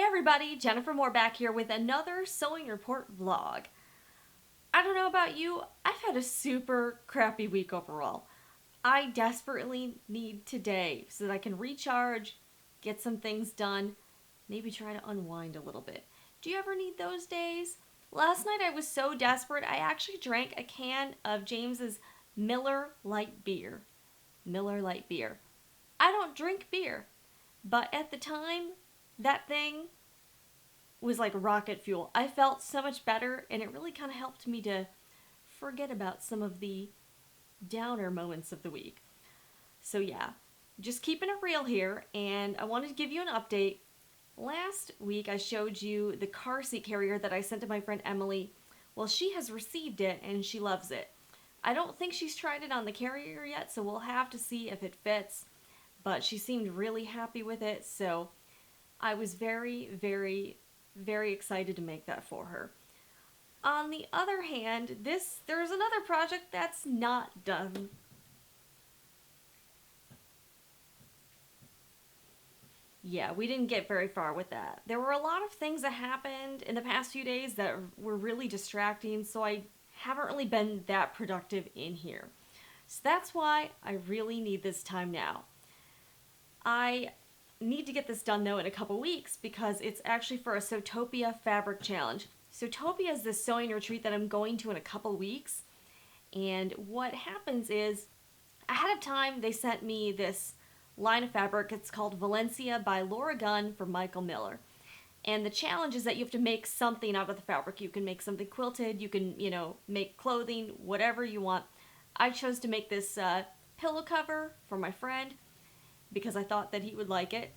everybody, Jennifer Moore back here with another Sewing Report vlog. I don't know about you, I've had a super crappy week overall. I desperately need today so that I can recharge, get some things done, maybe try to unwind a little bit. Do you ever need those days? Last night I was so desperate I actually drank a can of James's Miller Lite beer. Miller Lite beer. I don't drink beer, but at the time, that thing was like rocket fuel. I felt so much better, and it really kind of helped me to forget about some of the downer moments of the week. So, yeah, just keeping it real here, and I wanted to give you an update. Last week, I showed you the car seat carrier that I sent to my friend Emily. Well, she has received it, and she loves it. I don't think she's tried it on the carrier yet, so we'll have to see if it fits, but she seemed really happy with it, so I was very excited to make that for her. On the other hand, there's another project that's not done. Yeah, we didn't get very far with that. There were a lot of things that happened in the past few days that were really distracting, so I haven't really been that productive in here. So that's why I really need this time now. I need to get this done though in a couple weeks because it's actually for a Sewtopia fabric challenge. Sewtopia is this sewing retreat that I'm going to in a couple weeks. And what happens is, ahead of time, they sent me this line of fabric. It's called Valencia by Laura Gunn for Michael Miller. And the challenge is that you have to make something out of the fabric. You can make something quilted, you can, make clothing, whatever you want. I chose to make this pillow cover for my friend because I thought that he would like it.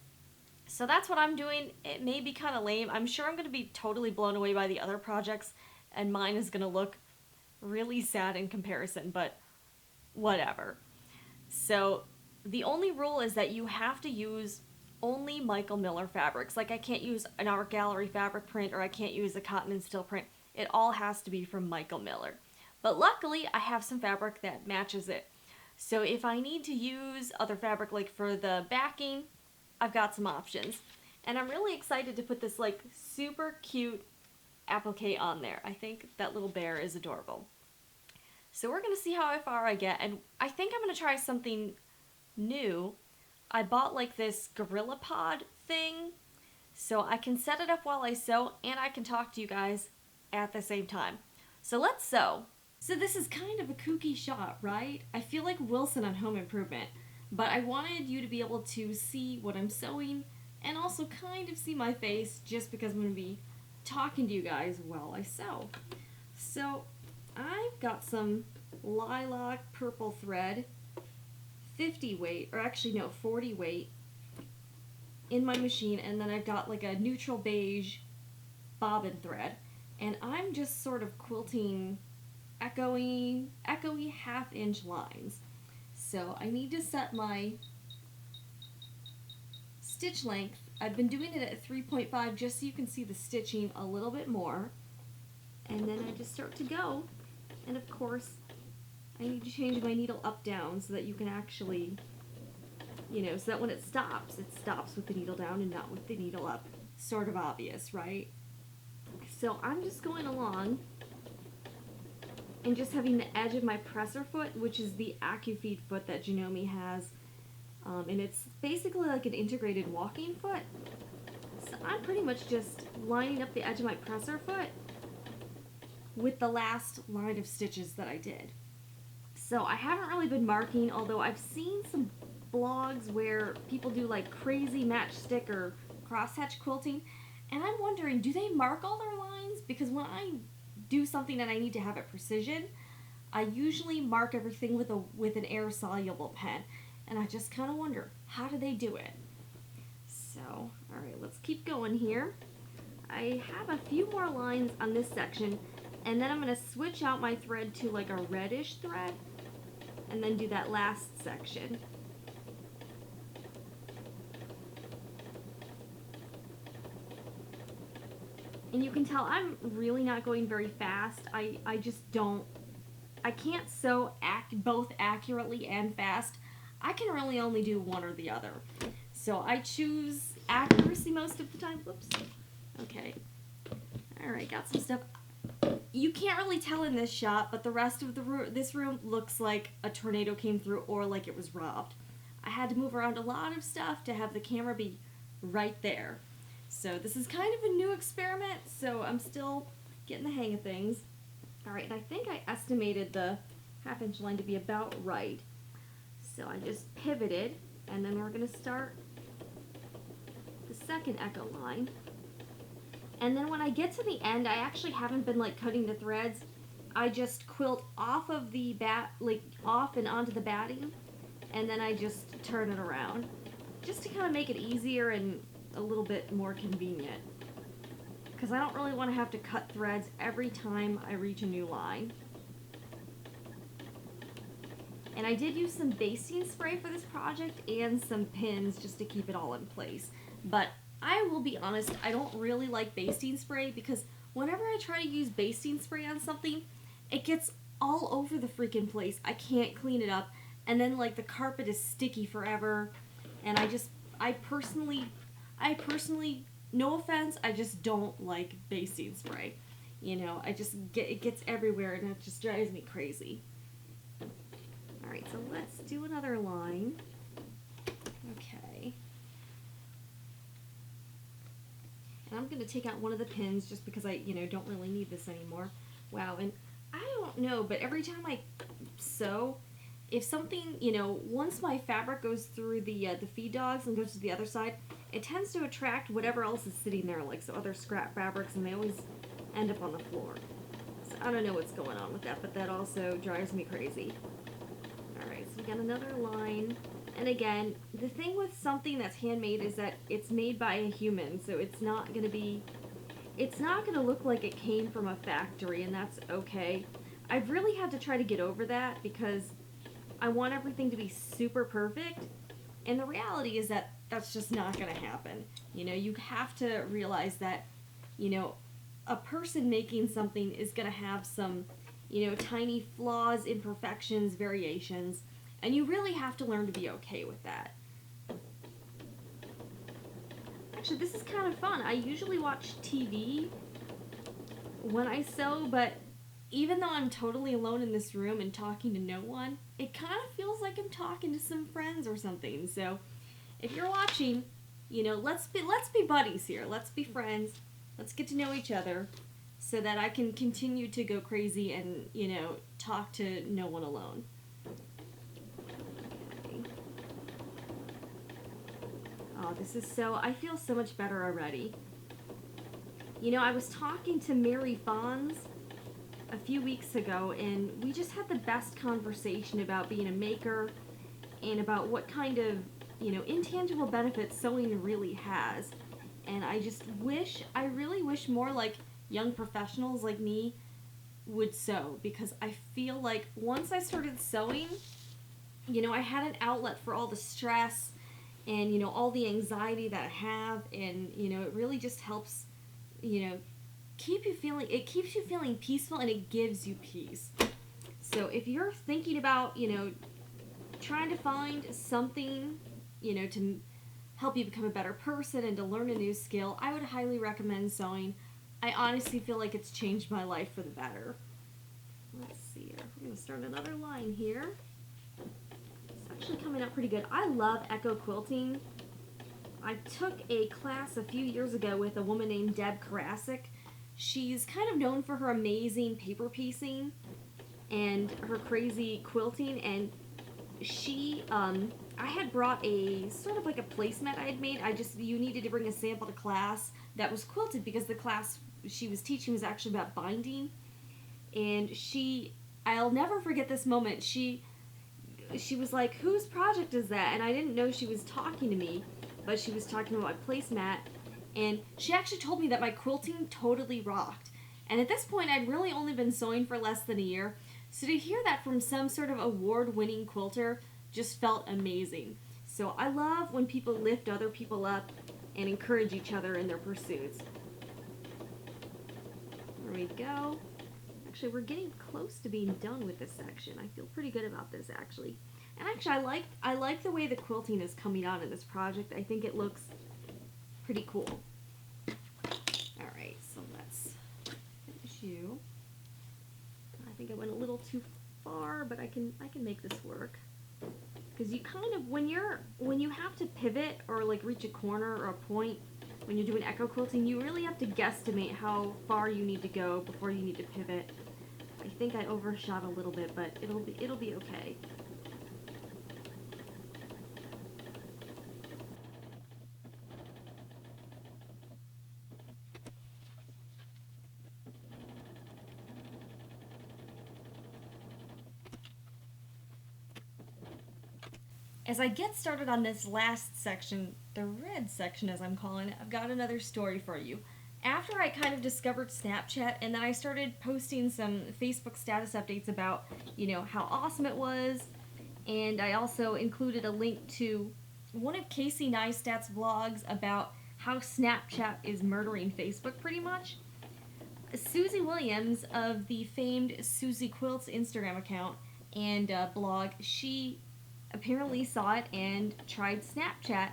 So that's what I'm doing. It may be kind of lame. I'm sure I'm going to be totally blown away by the other projects, and mine is going to look really sad in comparison, but whatever. So the only rule is that you have to use only Michael Miller fabrics. Like I can't use an Art Gallery fabric print or I can't use a cotton and steel print. It all has to be from Michael Miller. But luckily, I have some fabric that matches it. So if I need to use other fabric like for the backing, I've got some options. And I'm really excited to put this like super cute applique on there. I think that little bear is adorable. So we're going to see how far I get, and I think I'm going to try something new. I bought like this Gorilla Pod thing, so I can set it up while I sew, and I can talk to you guys at the same time. So let's sew. So this is kind of a kooky shot, right? I feel like Wilson on Home Improvement, but I wanted you to be able to see what I'm sewing, and also kind of see my face, just because I'm going to be talking to you guys while I sew. So I've got some lilac purple thread, 50 weight, or actually no, 40 weight, in my machine, and then I've got like a neutral beige bobbin thread, and I'm just sort of quilting echoey half-inch lines. So I need to set my stitch length. I've been doing it at 3.5 just so you can see the stitching a little bit more. And then I just start to go. And of course, I need to change my needle up down so that you can actually, so that when it stops with the needle down and not with the needle up. Sort of obvious, right? So I'm just going along and just having the edge of my presser foot, which is the AccuFeed foot that Janome has. And it's basically like an integrated walking foot. So I'm pretty much just lining up the edge of my presser foot with the last line of stitches that I did. So I haven't really been marking, although I've seen some blogs where people do like crazy matchstick or crosshatch quilting, and I'm wondering, do they mark all their lines? Because when I do something and I need to have it precision, I usually mark everything with an air soluble pen, and I just kind of wonder, how do they do it? So, alright, let's keep going here. I have a few more lines on this section, and then I'm going to switch out my thread to like a reddish thread, and then do that last section. And you can tell I'm really not going very fast. I can't sew both accurately and fast. I can really only do one or the other. So I choose accuracy most of the time. Whoops. Okay. Alright, got some stuff. You can't really tell in this shot, but the rest of this room looks like a tornado came through or like it was robbed. I had to move around a lot of stuff to have the camera be right there. So this is kind of a new experiment, so I'm still getting the hang of things. Alright, and I think I estimated the half-inch line to be about right. So I just pivoted, and then we're going to start the second echo line. And then when I get to the end, I actually haven't been like cutting the threads. I just quilt off of the off and onto the batting, and then I just turn it around, just to kind of make it easier and a little bit more convenient. Because I don't really want to have to cut threads every time I reach a new line. And I did use some basting spray for this project and some pins just to keep it all in place. But I will be honest, I don't really like basting spray because whenever I try to use basting spray on something, it gets all over the freaking place. I can't clean it up, and then like the carpet is sticky forever, and I personally, no offense, I just don't like basting spray. You know, it gets everywhere and it just drives me crazy. Alright, so let's do another line. Okay. And I'm going to take out one of the pins just because I, don't really need this anymore. Wow, and I don't know, but every time I sew, if something, once my fabric goes through the feed dogs and goes to the other side, it tends to attract whatever else is sitting there, like some other scrap fabrics, and they always end up on the floor. So I don't know what's going on with that, but that also drives me crazy. Alright, so we got another line. And again, the thing with something that's handmade is that it's made by a human, so it's not going to look like it came from a factory, and that's okay. I've really had to try to get over that because I want everything to be super perfect, and the reality is that that's just not going to happen. You have to realize that, a person making something is going to have some, tiny flaws, imperfections, variations, and you really have to learn to be okay with that. Actually, this is kind of fun. I usually watch TV when I sew, but even though I'm totally alone in this room and talking to no one, it kind of feels like I'm talking to some friends or something. So, if you're watching, let's be buddies here. Let's be friends. Let's get to know each other so that I can continue to go crazy and, talk to no one alone. Oh, I feel so much better already. I was talking to Mary Fons a few weeks ago, and we just had the best conversation about being a maker and about what kind of, intangible benefits sewing really has. And I really wish more like young professionals like me would sew, because I feel like once I started sewing, I had an outlet for all the stress and, all the anxiety that I have, and, it really just helps, keeps you feeling peaceful, and it gives you peace. So if you're thinking about, trying to find something, to help you become a better person and to learn a new skill, I would highly recommend sewing. I honestly feel like it's changed my life for the better. Let's see here. We're going to start another line here. Actually coming out pretty good. I love echo quilting. I took a class a few years ago with a woman named Deb Karasik. She's kind of known for her amazing paper piecing and her crazy quilting, and I had brought a sort of like a placemat I had made. You needed to bring a sample to class that was quilted because the class she was teaching was actually about binding, and I'll never forget this moment. She was like, "Whose project is that?" And I didn't know she was talking to me, but she was talking about my placemat. And she actually told me that my quilting totally rocked. And at this point, I'd really only been sewing for less than a year. So to hear that from some sort of award-winning quilter just felt amazing. So I love when people lift other people up and encourage each other in their pursuits. There we go. Actually, we're getting close to being done with this section. I feel pretty good about this, actually. And actually, I like the way the quilting is coming out in this project. I think it looks pretty cool. but I can make this work. Because you kind of, when you have to pivot or like reach a corner or a point when you're doing echo quilting, you really have to guesstimate how far you need to go before you need to pivot. I think I overshot a little bit, but it'll be okay. As I get started on this last section, the red section as I'm calling it, I've got another story for you. After I kind of discovered Snapchat and then I started posting some Facebook status updates about, how awesome it was, and I also included a link to one of Casey Neistat's vlogs about how Snapchat is murdering Facebook pretty much. Susie Williams of the famed Susie Quilts Instagram account and blog, she apparently saw it and tried Snapchat,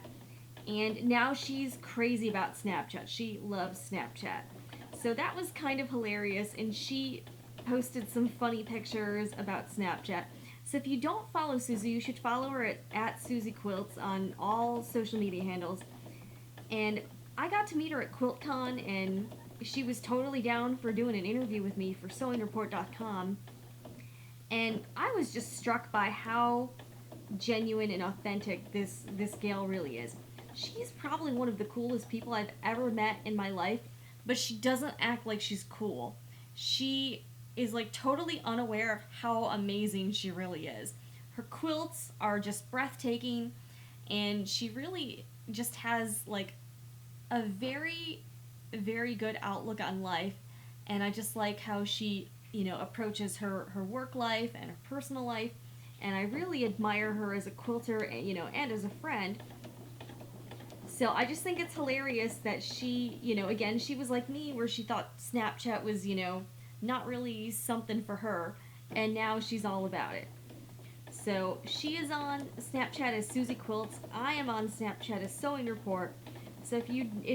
and now she's crazy about Snapchat. She loves Snapchat. So that was kind of hilarious, and she posted some funny pictures about Snapchat. So if you don't follow Susie, you should follow her at Susie Quilts on all social media handles. And I got to meet her at QuiltCon, and she was totally down for doing an interview with me for SewingReport.com. And I was just struck by how genuine and authentic this gal really is. She's probably one of the coolest people I've ever met in my life, but she doesn't act like she's cool. She is like totally unaware of how amazing she really is. Her quilts are just breathtaking, and she really just has like a very, very good outlook on life. And I just like how she, approaches her work life and her personal life. And I really admire her as a quilter, and as a friend. So I just think it's hilarious that she, again, she was like me, where she thought Snapchat was, not really something for her, and now she's all about it. So she is on Snapchat as Susie Quilts. I am on Snapchat as Sewing Report. So if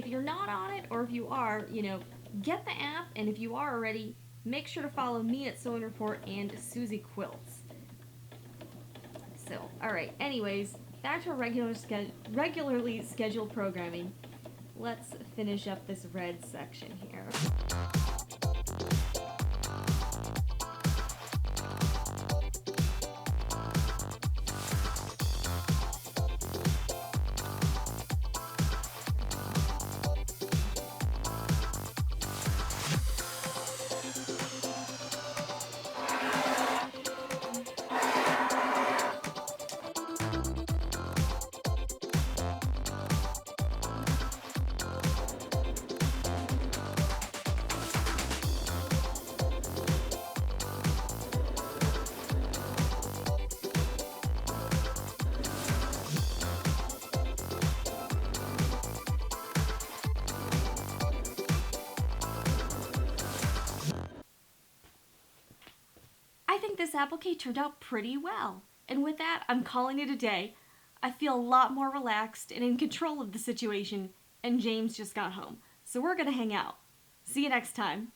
you're not on it, or if you are, get the app, and if you are already, make sure to follow me at Sewing Report and Susie Quilts. So, alright, anyways, back to our regularly scheduled programming. Let's finish up this red section here. I think this applique turned out pretty well. And with that, I'm calling it a day. I feel a lot more relaxed and in control of the situation, and James just got home. So we're gonna hang out. See you next time.